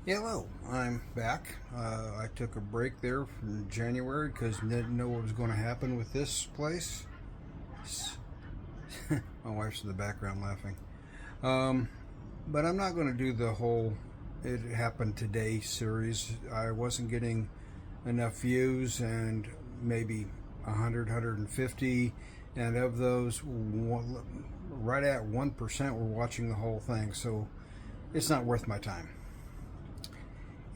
Hello, I'm back. I took a break there from January because I didn't know what was going to happen with this place. My wife's in the background laughing. Um, but I'm not going to do the whole It Happened Today series. I wasn't getting enough views, and maybe 100, 150, and of those, right at 1% were watching the whole thing, so it's not worth my time.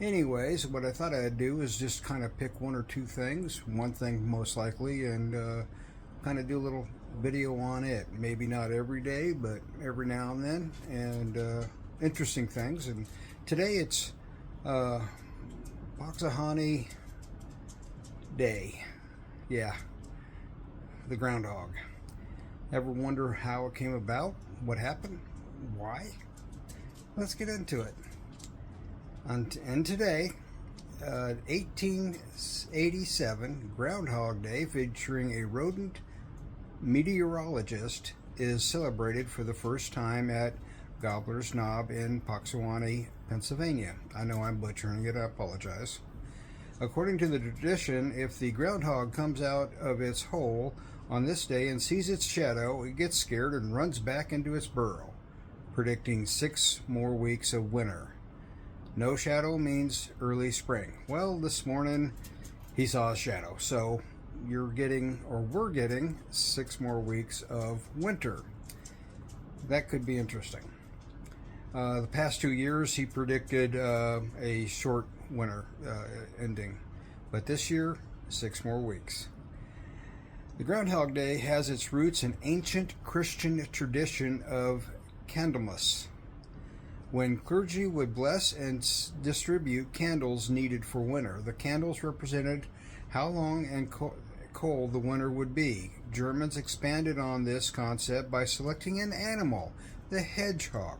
Anyways, what I thought I'd do is just kind of pick one or two things, one thing most likely, and kind of do a little video on it. Maybe not every day, but every now and then, and interesting things. And today it's Punxsutawney Day. Yeah, the Groundhog. Ever wonder how it came about? What happened? Why? Let's get into it. And today, 1887, Groundhog Day, featuring a rodent meteorologist, is celebrated for the first time at Gobbler's Knob in Punxsutawney, Pennsylvania. I know I'm butchering it, I apologize. According to the tradition, if the groundhog comes out of its hole on this day and sees its shadow, it gets scared and runs back into its burrow, predicting 6 more weeks of winter. No shadow means early spring. Well, this morning he saw a shadow, so we're getting 6 more weeks of winter. That could be interesting. The past 2 years he predicted a short winter ending, but this year 6 more weeks. The Groundhog Day has its roots in ancient Christian tradition of Candlemas, when clergy would bless and distribute candles needed for winter. The candles represented how long and cold the winter would be. Germans expanded on this concept by selecting an animal, the hedgehog,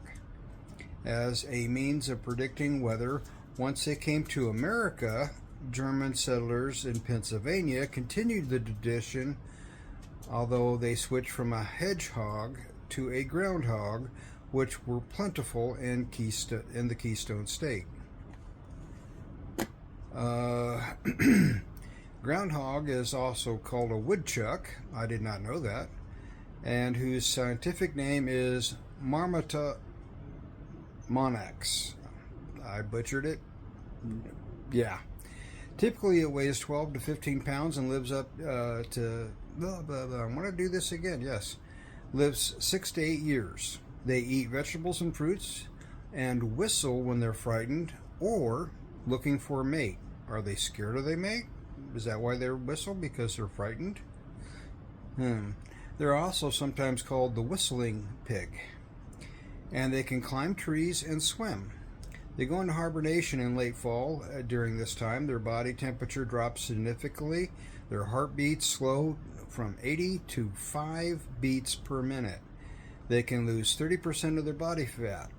as a means of predicting weather. Once they came to America, German settlers in Pennsylvania continued the tradition, although they switched from a hedgehog to a groundhog, which were plentiful in the Keystone State. Groundhog is also called a woodchuck. I did not know that. And whose scientific name is Marmota monax. I butchered it. Yeah. Typically it weighs 12 to 15 pounds and lives up to... Blah, blah, blah. I want to do this again, yes. Lives 6 to 8 years. They eat vegetables and fruits and whistle when they're frightened or looking for a mate. Are they scared of their mate? Is that why they whistle? Because they're frightened? They're also sometimes called the whistling pig. And they can climb trees and swim. They go into hibernation in late fall. During this time, their body temperature drops significantly. Their heartbeats slow from 80 to 5 beats per minute. They can lose 30% of their body fat.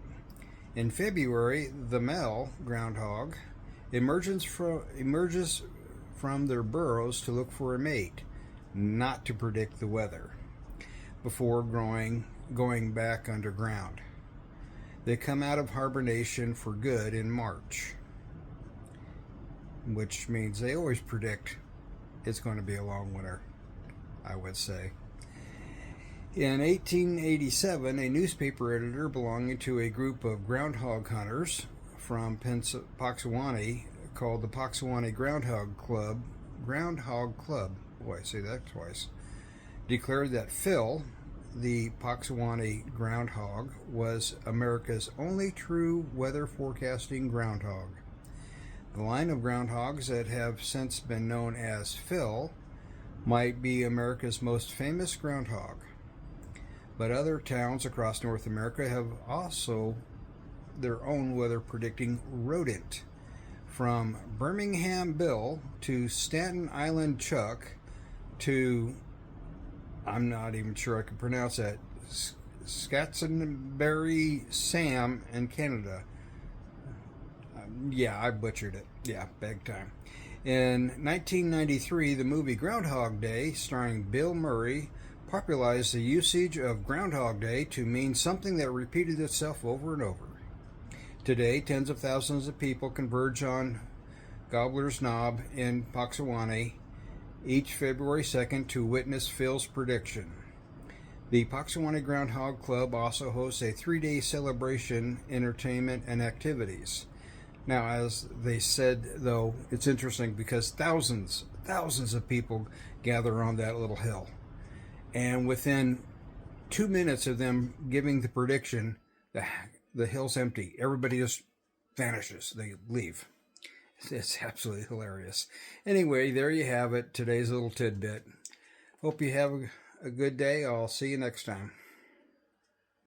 In February, the male groundhog emerges from their burrows to look for a mate, not to predict the weather, before going back underground. They come out of hibernation for good in March, which means they always predict it's going to be a long winter, I would say. In 1887, a newspaper editor belonging to a group of groundhog hunters from Punxsutawney, called the Punxsutawney Groundhog Club, boy, I say that twice, declared that Phil, the Punxsutawney groundhog, was America's only true weather forecasting groundhog. The line of groundhogs that have since been known as Phil might be America's most famous groundhog. But other towns across North America have also their own weather predicting rodent. From Birmingham Bill to Staten Island Chuck to, I'm not even sure I can pronounce that, Scatsenberry Sam in Canada. Yeah, I butchered it. Yeah, big time. In 1993, the movie Groundhog Day, starring Bill Murray, popularized the usage of Groundhog Day to mean something that repeated itself over and over. Today, tens of thousands of people converge on Gobbler's Knob in Punxsutawney each February 2nd to witness Phil's prediction. The Punxsutawney Groundhog Club also hosts a 3-day celebration, entertainment, and activities. Now, as they said, though, it's interesting because thousands of people gather on that little hill. And within 2 minutes of them giving the prediction, the hill's empty. Everybody just vanishes. They leave. It's absolutely hilarious. Anyway, there you have it. Today's little tidbit. Hope you have a good day. I'll see you next time.